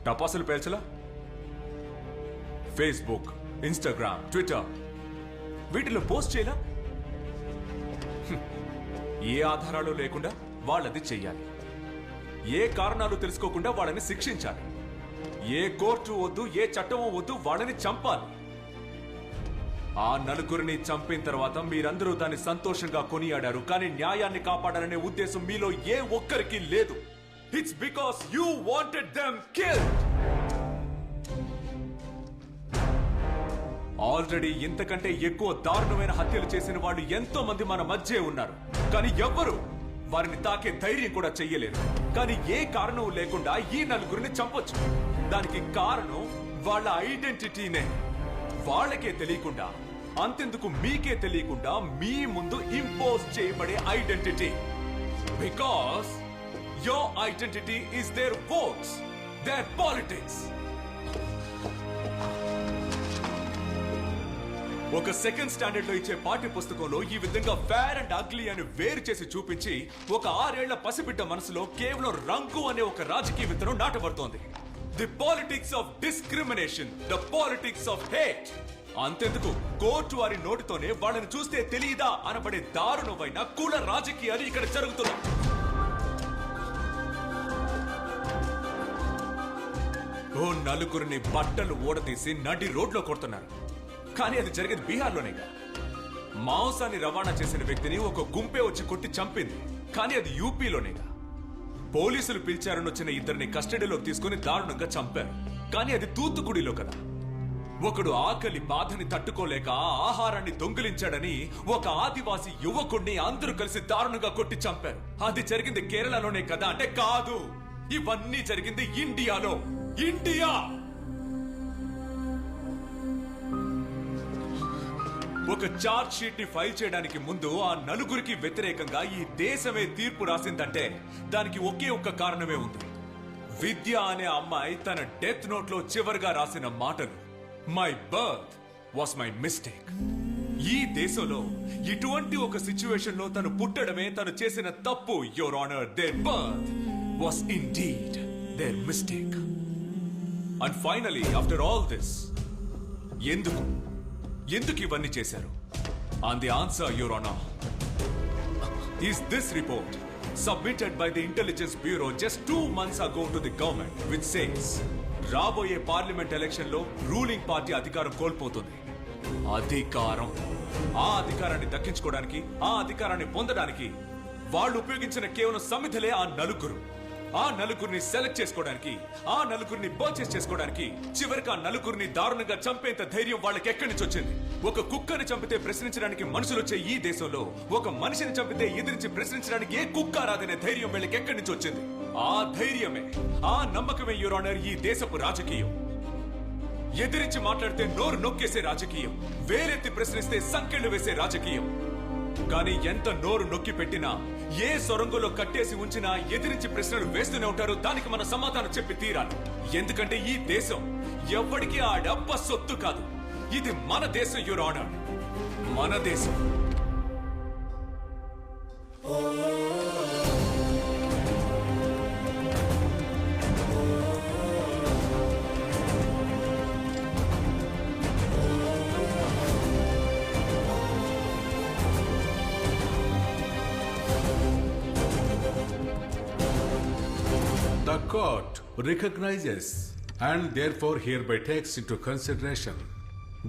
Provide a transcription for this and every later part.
టపాసులు పేల్చలా? Facebook, Instagram, Twitter వీటిలో post చేయలా? ఏ ఆధారాలు లేకుండా వాళ్ళది చెయ్యాలి. ఏ కారణాలు తెలుసుకోకుండా వాళ్ళని శిక్షించాలి. ఏ కోర్టు వద్దు, ఏ చట్టమో వద్దు, వాళ్ళని చంపాలి. ఆ నలుగురిని చంపిన తర్వాత మీరందరూ దాన్ని సంతోషంగా కొనియాడారు, కానీ న్యాయాన్ని కాపాడాలనే ఉద్దేశం మీలో ఏ ఒక్కరికి లేదు. It's because you wanted them killed. Already ఇంతకంటే ఎక్కువ దారుణమైన హత్యలు చేసిన వాళ్ళు ఎంతో మంది మన మధ్య ఉన్నారు, కానీ ఎవ్వరు వారిని తాకే ధైర్యం కూడా చెయ్యలేరు. కానీ ఏ కారణం లేకుండా ఈ నలుగురిని చంపొచ్చు. దానికి కారణం వాళ్ళ ఐడెంటిటీనే. వాళ్ళకే తెలియకుండా, అంతెందుకు మీకే తెలియకుండా మీ ముందు ఇంపోజ్ చేయబడే identity. Because your identity is their votes, their politics. ఒక సెకండ్ స్టాండర్డ్ లో ఇచ్చే పాఠ్య పుస్తకంలో ఈ విధంగా ఫేర్ అండ్ అగ్లీ అని వేరు చేసి చూపించి ఒక 6 ఏళ్ల పసిబిడ్డ మనసులో కేవలం రంగు అనే ఒక రాజకీయ విత్తనం నాటబడుతోంది. The politics of discrimination, the politics of hate. అంతెందుకు కోర్టు వారి నోటితోనే వాళ్ళని చూస్తే తెలియదా అనబడే దారుణమైన కుల రాజకీయాలు ఇక్కడ జరుగుతున్నాయి. ఓ నలుగురిని బట్టలు ఊడదీసి నడి రోడ్లో కొడుతున్నారు. కానీ అది జరిగేది బీహార్లోనేగా. మాంసాన్ని రవాణా చేసిన వ్యక్తిని ఒక గుంపే వచ్చి కొట్టి చంపింది, కానీ అది యూపీలోనేగా. పోలీసులు పిలిచారని వచ్చిన ఇద్దరిని కస్టడీలోకి తీసుకుని దారుణంగా చంపారు, కానీ అది తూత్తుకుడిలో కదా. ఒకడు ఆకలి బాధని తట్టుకోలేక ఆహారాన్ని దొంగిలించాడని ఒక ఆదివాసీ యువకుడిని అందరూ కలిసి దారుణంగా కొట్టి చంపారు. అది జరిగింది కేరళలోనే కదా అంటే కాదు, ఇవన్నీ జరిగింది ఇండియాలో. ఇండియా ఒక చార్జ్ షీట్ ని ఫైల్ చేయడానికి ముందు ఆ నలుగురికి వ్యతిరేకంగా ఈ దేశమే తీర్పు రాసిందంటే దానికి ఒకే ఒక్క కారణమే ఉంది. విద్య అనే అమ్మాయి తన డెత్ నోట్ లో చివరిగా రాసిన మాటలు, my birth was my mistake. ఈ దేశంలో ఇటువంటి ఒక సిచ్యువేషన్ లో తను పుట్టడమే తను చేసిన తప్పు. Your honour, their birth was indeed their mistake. And finally after all this, ఎందుకు ఇవన్నీ చేశారు? And the answer, Your Honor, is this report submitted by the Intelligence Bureau just 2 months ago to the government, which says రాబోయే parliament election లో ruling party అధికారం కోల్పోతుంది. ఆ అధికారాన్ని దక్కించుకోవడానికి, ఆ అధికారాన్ని పొందడానికి వాళ్ళు ఉపయోగించిన కేవలం సమిధలే ఆ నలుగురిని సెలెక్ట్ చేసుకోవడానికి, ఆ నలుగురిని పర్చేస్ చేసుకోవడానికి. చివరికి ఆ నలుగురిని దారుణంగా చంపేంత ధైర్యం వాళ్ళకి ఎక్కడి నుంచి వచ్చింది? ఒక కుక్కని చంపితే ప్రశ్నించడానికి మనుషులు వచ్చే ఈ దేశంలో ఒక మనిషిని చంపితే ఎదిరించి ప్రశ్నించడానికి ఏ కుక్క రాదనే ధైర్యం వీళ్ళకి ఎక్కడి నుంచి వచ్చింది? ఆ ధైర్యమే, ఆ నమ్మకమే యువర్ ఆనర్ ఈ దేశపు రాజకీయం. ఎదిరించి మాట్లాడితే నోరు నొక్కేసే రాజకీయం, వేలెత్తి ప్రశ్నిస్తే సంకెళ్లు వేసే రాజకీయం. కానీ ఎంత నోరు నొక్కి పెట్టినా, ఏ సొరంగంలో కట్టేసి ఉంచినా ఎదిరించి ప్రశ్నలు వేస్తూనే ఉంటారు. దానికి మన సమాధానం చెప్పి తీరాలి. ఎందుకంటే ఈ దేశం ఎవ్వడికి ఆ డబ్బ సొత్తు కాదు. ఇది మన దేశం యువర్ ఆనర్, మన దేశం. The court recognizes and therefore hereby takes into consideration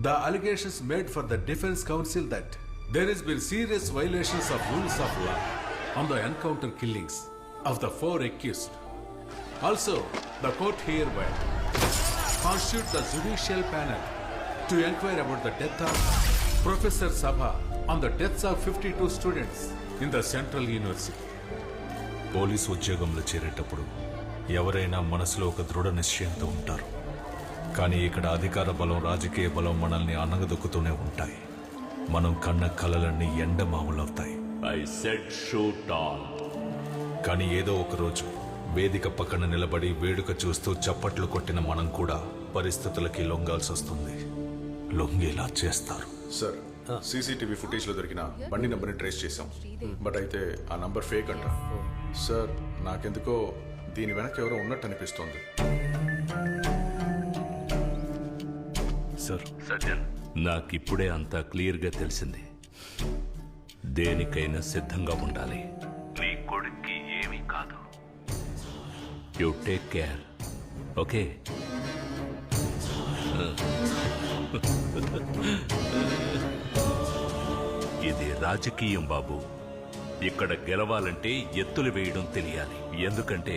the allegations made for the defense counsel that there has been serious violations of rules of law on the encounter killings of the 4 accused. Also, the court hereby constitutes the judicial panel to inquire about the death of Professor Sabha on the deaths of 52 students in the Central University. Police ఉద్యోగంలో చేరేటప్పుడు ఎవరైనా మనసులో ఒక దృఢ నిశ్చయంతో ఉంటారు. కానీ ఇక్కడ అధికార బలం, రాజకీయ బలం మనల్ని అనగదొక్కుతూనే ఉంటాయి. మనం కన్న కలలన్నీ ఎండమాములవుతాయి. కానీ ఏదో ఒక రోజు వేదిక పక్కన నిలబడి వేడుక చూస్తూ చప్పట్లు కొట్టిన మనం కూడా పరిస్థితులకి లొంగాల్సి వస్తుంది. లొంగేలా చేస్తారు. సార్, సీసీటీవీ ఫుటేజ్ లో దొరికిన బండి నంబర్ని ట్రేస్ చేశాం. బట్ అయితే ఆ నంబర్ ఫేక్ అంట. సార్, నాకెందుకో దీని వెనక ఎవరో ఉన్నట్టు అనిపిస్తోంది. సార్ సజ్జన్, నాకిప్పుడే అంతా క్లియర్గా తెలిసింది. దేనికైనా సిద్ధంగా ఉండాలి. నీ కొడుక్కి ఏమీ కాదు. You take care, okay? ఇది రాజకీయం బాబు. ఇక్కడ గెలవాలంటే ఎత్తులు వేయడం తెలియాలి. ఎందుకంటే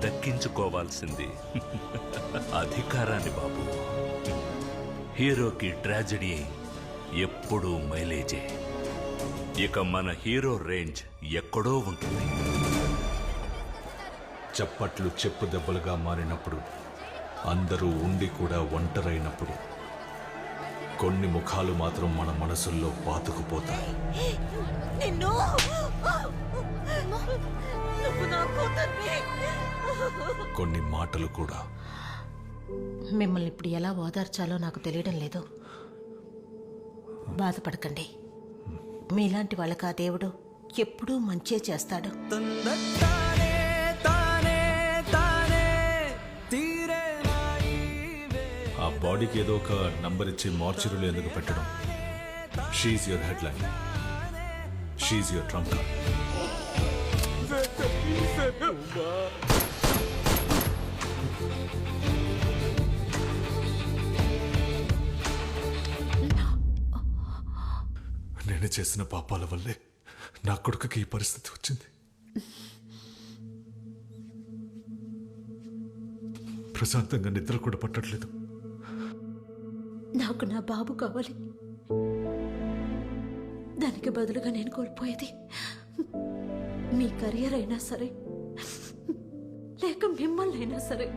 దక్కించుకోవాల్సింది అధికారాన్ని బాబు. హీరోకి ట్రాజెడీ ఎప్పుడూ మైలేజే. ఇక మన హీరో రేంజ్ ఎక్కడో ఉంటుంది. చప్పట్లు చెప్పు దెబ్బలుగా మారినప్పుడు, అందరూ ఉండి కూడా ఒంటరైనప్పుడు, కొన్ని ముఖాలు మాత్రం మన మనసుల్లో పాతుకుపోతాయి. నిన్ను నువ్వు నా కూతుర్ని. కొన్ని మాటలు కూడా. మిమ్మల్ని ఇప్పుడు ఎలా ఓదార్చాలో నాకు తెలియడం లేదు. బాధపడకండి. మీలాంటి వాళ్ళకి ఆ దేవుడు ఎప్పుడూ మంచే చేస్తాడు. ఆ బాడీకి ఏదో ఒక నంబర్ ఇచ్చి మార్చురీలో ఎందుకు పెట్టడం? She your headline, she your Trump. నేను చేసిన పాపాల వల్లే నా కొడుకుకి ఈ పరిస్థితి వచ్చింది. ప్రశాంతంగా నిద్ర కూడా పట్టట్లేదు. నాకు నా బాబు కావాలి. దానికి బదులుగా నేను కోల్పోయేది మీ కెరియర్ అయినా సరే, లేక మిమ్మల్ని అయినా సరే,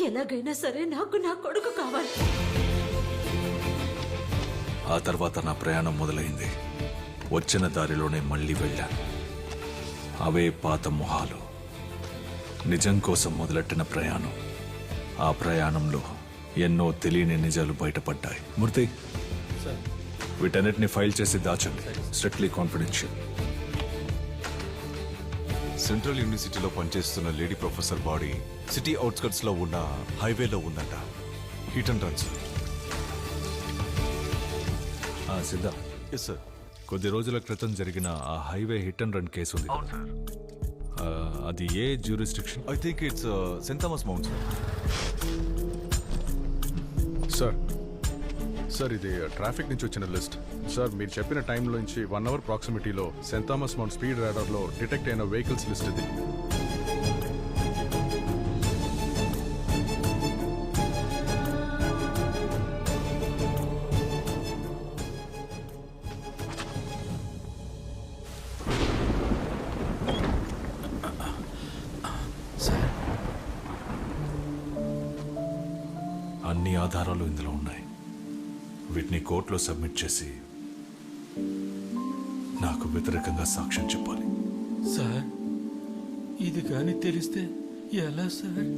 ఎలాగైనా సరే నాకు నా కొడుకు కావాలి. ఆ తర్వాత నా ప్రయాణం మొదలైంది. వచ్చిన దారిలోనే మళ్ళీ వెళ్ళాను. అవే పాత మొహాలు. నిజం కోసం మొదలెట్టిన ప్రయాణం. ఆ ప్రయాణంలో ఎన్నో తెలియని నిజాలు బయటపడ్డాయి. మూర్తి, వీటన్నిటిని ఫైల్ చేసి దాచండి. Strictly confidential. సెంట్రల్ యూనివర్సిటీలో పనిచేస్తున్న lady professor body city outskirts లో ఉన్న హైవేలో ఉందంట. Hit and runs. Siddha, yes sir. కొద్ది రోజుల క్రితం జరిగిన ఆ highway hit and run case ఉంది. అది ఏ jurisdiction? I think it's Saint Thomas Mount sir. Sir ఇది ట్రాఫిక్ నుంచి వచ్చిన లిస్ట్. సార్ మీరు చెప్పిన టైంలోంచి 1 hour ప్రాక్సిమిటీలో సెయింట్ థామస్ మౌంట్ స్పీడ్ రాడార్లో డిటెక్ట్ అయిన వెహికల్స్ లిస్ట్ ఇది. అన్ని ఆధారాలు ఇందులో ఉన్నాయి. వీటిని కోర్టులో సబ్మిట్ చేసి నాకు వ్యతిరేకంగా సాక్ష్యం చెప్పాలి. సార్, ఇది కానీ తెలిస్తే ఎలా సార్?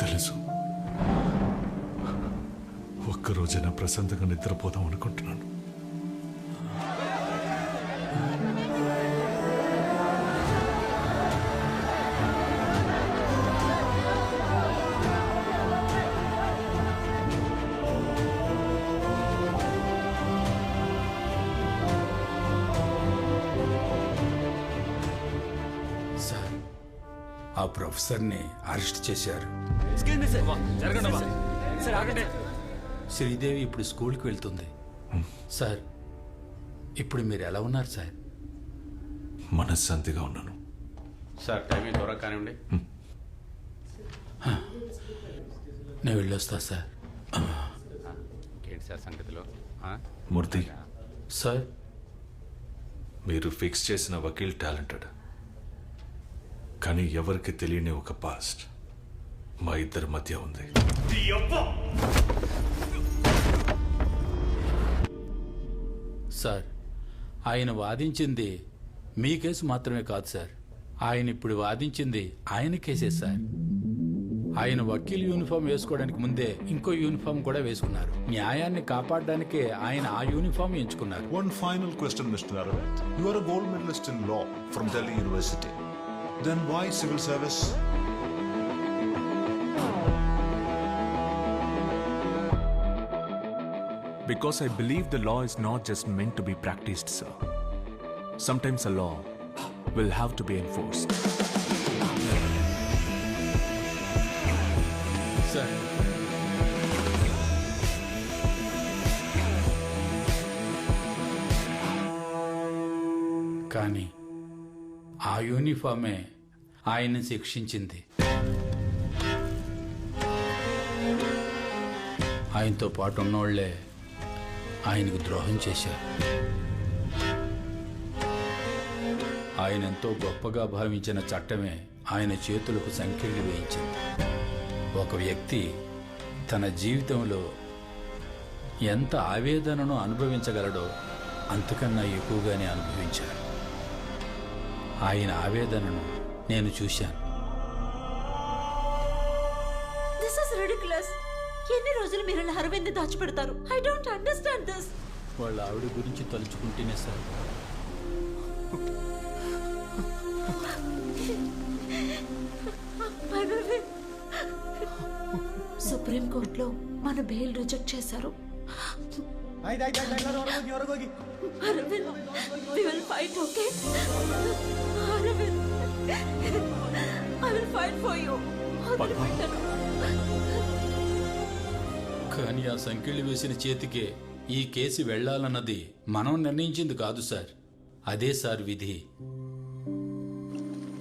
తెలుసు. ఒక్కరోజైనా ప్రశాంతంగా నిద్రపోదాం అనుకుంటున్నాను. సార్, ఆ ప్రొఫెసర్ని అరెస్ట్ చేశారు. శ్రీదేవి ఇప్పుడు స్కూల్కి వెళ్తుంది. సార్, ఇప్పుడు మీరు ఎలా ఉన్నారు సార్? మనశ్శాంతిగా ఉన్నాను. సార్ టైమింగ్ త్వరగా కానివ్వండి. నేను వెళ్ళొస్తా సార్. ఏంటి సార్ సంగతిలో? మూర్తి, సార్, మీరు ఫిక్స్ చేసిన వకీల్ టాలెంటెడ్, కానీ ఎవరికి తెలియని ఒక పాస్ట్ మా ఇద్దరి మధ్య ఉంది. సార్, ఆయన వాదించింది మీ కేసు మాత్రమే కాదు సార్. ఆయన ఇప్పుడు వాదించింది ఆయన కేసే సార్. ఆయన వకీల్ యూనిఫామ్ వేసుకోవడానికి ముందే ఇంకో యూనిఫామ్ కూడా వేసుకున్నారు. న్యాయాన్ని కాపాడడానికే ఆయన ఆ యూనిఫామ్ ఎంచుకున్నారు. One final question, Mr. Aravind. You are a gold medalist in law from Delhi University. Then why civil service? Because I believe the law is not just meant to be practiced, sir. Sometimes a law will have to be enforced. Sir కానీ ఆ యూనిఫామే ఆయన్ని శిక్షించింది. ఆయనతో పాటు ఉన్నోళ్లే ఆయనకు ద్రోహం చేశారు. ఆయన ఎంతో గొప్పగా భావించిన చట్టమే ఆయన చేతులకు సంకెళ్ళు వేయించింది. ఒక వ్యక్తి తన జీవితంలో ఎంత ఆవేదనను అనుభవించగలడో అంతకన్నా ఎక్కువగానే అనుభవించారు. ఆయన ఆవేదనను నేను చూశాను. This is ridiculous. ఎన్ని రోజులు మీరు ఇలా అరవింద్ దాచిపెడతారు? I don't understand this. వాళ్ళ ఆవిడ గురించి తలుచుకుంటేనే సార్. సుప్రీం కోర్టులో మన బెయిల్ రిజెక్ట్ చేశారు. Arvind, we will fight, okay? Arvind, I will fight for you. వదిలిపెట్టను. కానీ ఆ సంఖ్యలు వేసిన చేతికే ఈ కేసు వెళ్లాలన్నది మనం నిర్ణయించింది కాదు సార్. అదే సార్ విధి.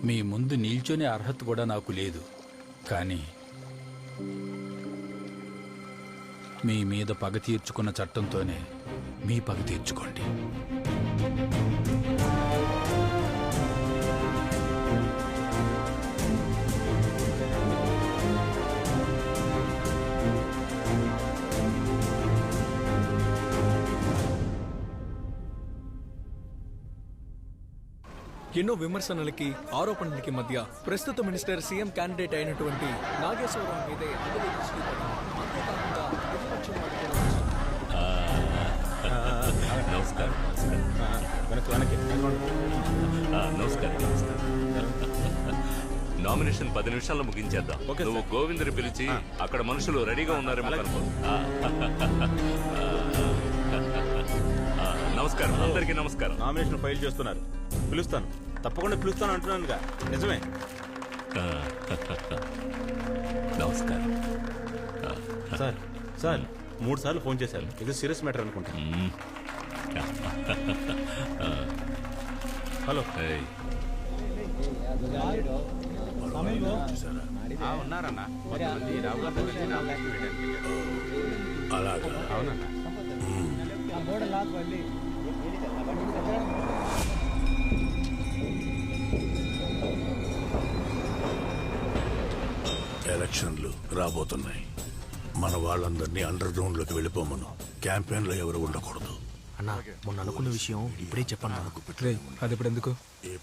మీ ముందు నిల్చొనే అర్హత కూడా నాకు లేదు. కానీ మీ మీద పగ తీర్చుకున్న చట్టంతోనే మీ పగ తీర్చుకోండి. ఎన్నో విమర్శనలకి ఆరోపణలకి మధ్య ప్రస్తుత మినిస్టర్ సీఎం క్యాండిడేట్ అయినటువంటి నాగేశ్వరరావు మీదే అందరూ దృష్టి పడి, అంతేకాకుండా ప్రతిపక్షం నమస్కారం. నామినేషన్ 10 నిమిషాల్లో ముగించేద్దాం. నువ్వు గోవిందని పిలిచి అక్కడ మనుషులు రెడీగా ఉన్నారేమో కనుకో. నమస్కారం, అందరికీ నమస్కారం. నామినేషన్ ఫైల్ చేస్తున్నారు. పిలుస్తాను, తప్పకుండా పిలుస్తాను అంటున్నానుగా. నిజమే. నమస్కారం సార్. సార్ 3 సార్లు ఫోన్ చేశారు. ఇది సీరియస్ మ్యాటర్ అనుకుంటా. హలో. ఉన్నారన్నా. అలాగా? అవునన్నా. ఎలక్షన్లు రాబోతున్నాయి. మన వాళ్ళందరినీ అండర్ గ్రౌండ్ లోకి వెళ్ళిపోమను. క్యాంపెయిన్ లో ఎవరు ఉండకూడదు. అన్నా, మొన్న అనుకున్న విషయం ఇప్పుడే చెప్పన్నా. అది ఇప్పుడు ఎందుకు,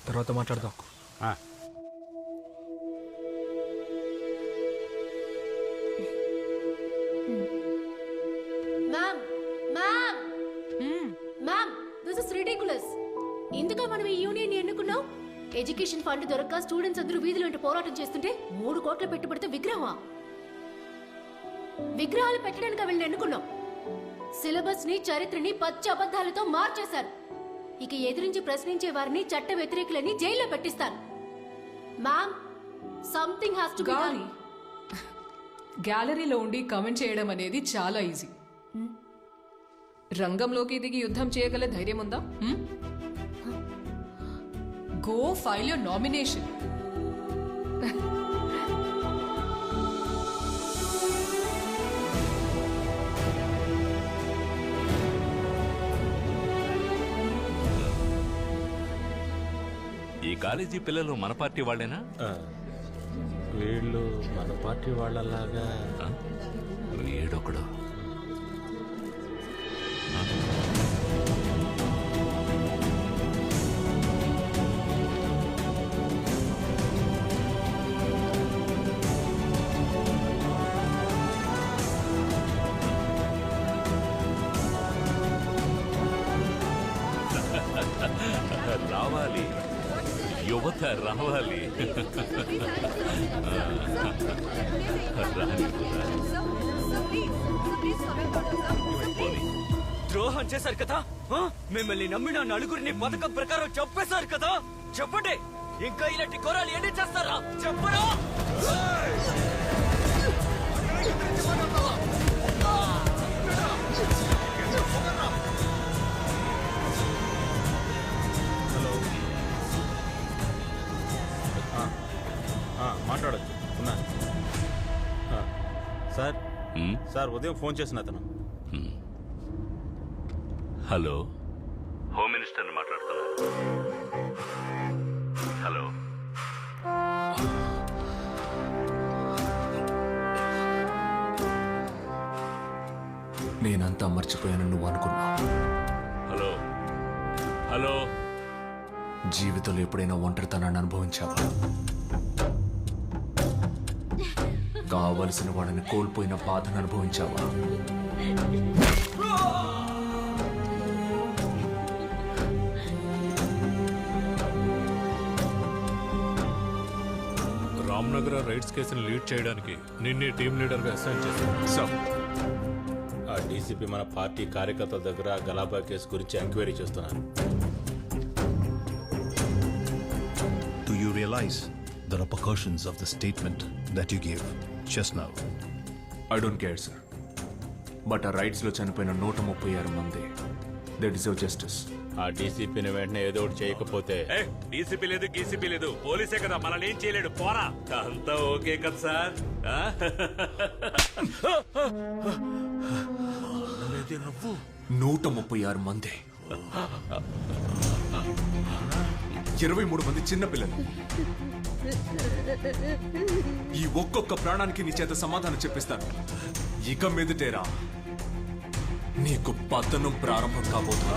తర్వాత మాట్లాడదాం. Ma'am, ma'am, ma'am, this is ridiculous. ఎందుకు మనం ఈ యూనియన్ ఎన్నుకున్నాం? ఎడ్యుకేషన్ ఫండ్ దొరక్క స్టూడెంట్స్ అందరూ వీధులు వెంట పోరాటం చేస్తుంటే 3 కోట్ల పెట్టుబడితో విగ్రహమా? విగ్రహాలు పెట్టడానికి వీళ్ళని ఎన్నుకున్నాం. సిలబస్ ని, చరిత్రని పచ్చి అబద్ధాలతో మార్చేశారు. ఇక ఎదిరించి ప్రశ్నించే వారిని చట్ట వ్యతిరేకులని జైల్లో పెట్టిస్తారు. Ma'am, something has to be done. గ్యాలరీలో ఉండి కమెంట్ చేయడం అనేది చాలా ఈజీ. రంగంలోకి దిగి యుద్ధం చేయగల ధైర్యం ఉందా? Go file your nomination. ఈ కాలేజీ పిల్లలు మన పార్టీ వాళ్ళేనా? వీళ్ళు మన పార్టీ వాళ్ళలాగా. వీడొకడు. రావాలి. యువత రావాలి. ద్రోహం చేశారు కదా, మిమ్మల్ని నమ్మిన నలుగురిని పథకం ప్రకారం చంపేశారు కదా. చెప్పండి, ఇంకా ఇలాంటి ఘోరాలు ఎన్ని చేస్తారా? చెప్పరా? మాట్లాడచ్చు ఉన్నా. సార్ సార్ ఉదయం ఫోన్ చేసిన అతను. హలో, హోమ్ మినిస్టర్ని మాట్లాడుతున్నా. హలో, నేనంతా మర్చిపోయాను నువ్వు అనుకున్నా. Hello, hello. జీవితంలో ఎప్పుడైనా ఒంటరితనాన్ని అనుభవించావా? కావలసిన వాడిని కోల్పోయిన బాధను అనుభవించావా? రామ్నగర్ రైడ్స్ కేసును లీడ్ చేయడానికి నిన్నే టీం లీడర్గా అసైన్ చేశాను. సార్, ఆ డీసీపీ మన పార్టీ కార్యకర్తల దగ్గర గలాబా కేసు గురించి ఎంక్వైరీ చేస్తున్నారు. Do you realize the repercussions of the statement that you gave just now? I don't care, sir. But ఆ రైట్స్లో చనిపోయిన 136 మంది, దే డిజర్వ్ జస్టిస్. ఆ డీసీపీని వెంటనే ఏదో ఒకటి చేయకపోతే డీసీపీ లేదు, గీసీపీ లేదు, పోలీసే కదా, మనల్ని ఏం చేయలేడు. పోరా, అంతా ఓకే కదా సార్? 136 మంది, 23 మంది చిన్నపిల్లలు. ఈ ఒక్కొక్క ప్రాణానికి నీ చేత సమాధానం చెప్పిస్తాను. ఇక మీదటేరా నీకు పతనం ప్రారంభం కాబోతుంది.